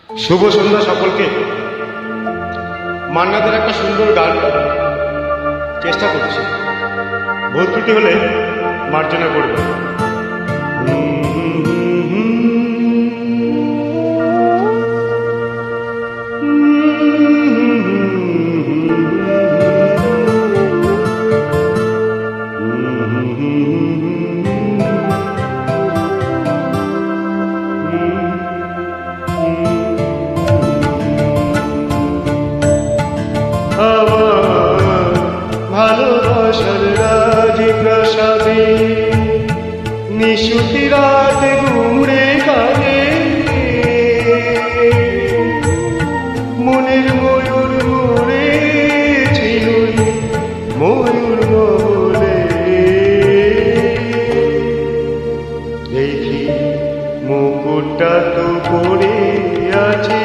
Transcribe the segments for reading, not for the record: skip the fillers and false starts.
শুভ সন্ধ্যা সকলকে। মান্নাদের একটা সুন্দর গান চেষ্টা করছি, ভুল ত্রুটি হলে মার্জনা করবে। ভালোবাসার রাজপ্রাসাদে নিশুতি রাত ঘুরে কাজে মনের ময়ূর মরে ছিল ময়ূর মহলে। দেখি মুকুটটা তো পড়ে আছে,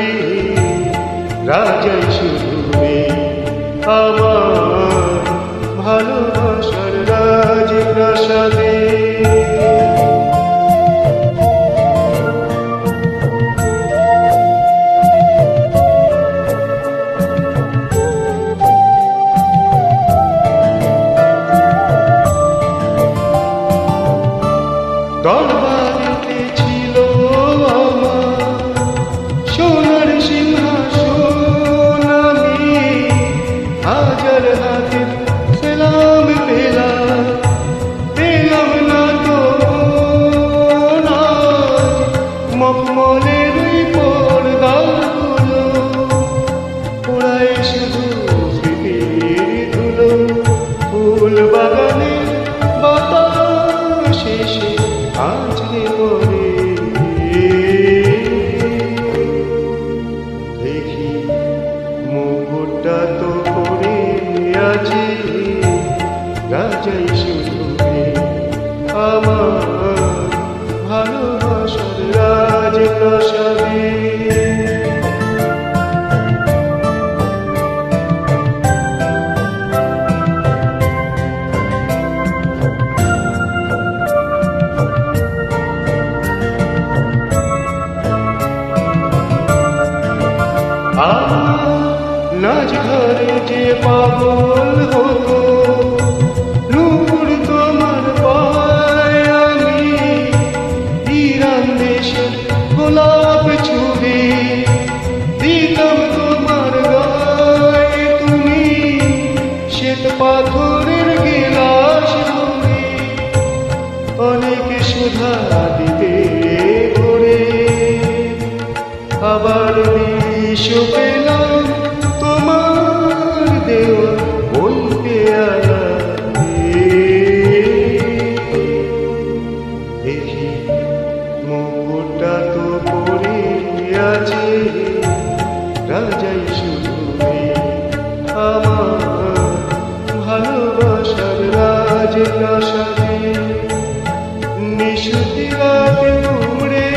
রাজাই শুধু আমার ভালোবাসার রাজপ্রাসাদে। দরবারেতে ছিল আমার সোনার সিংহাসন, আমি হাজার হাতের সালাম পেলাম, পেলাম না তো মখমলের পর্দাগুলো, পোড়ায় শুধু স্মৃতির ধুলো। ফুল বাগানের বাতাস এসে আজকে পরে দেখি মুকুটটা তো পড়ে আছে, রাজাই শুধু আমার ভালোবাসার রাজপ্রাসাদে। নাচ ঘরে যে পাগল হতো, নূপুর তোমার পায়, আমি ইরান দেশের গোলাপ ছুঁড়ে দিতাম তোমার গায়ে, তুমি শ্বেত পাথরের গেলাস ভরে অনেক সুধা দিতে ঘুরে। আবার বিষ পেলাম তোমার দেওয়া ওই পেয়ালাতে, দেখি মুকুটটা তো পড়ে আছে, রাজাই শুধু আমার ভালোবাসার রাজপ্রাসাদে। নিশুতি রাত ঘুরে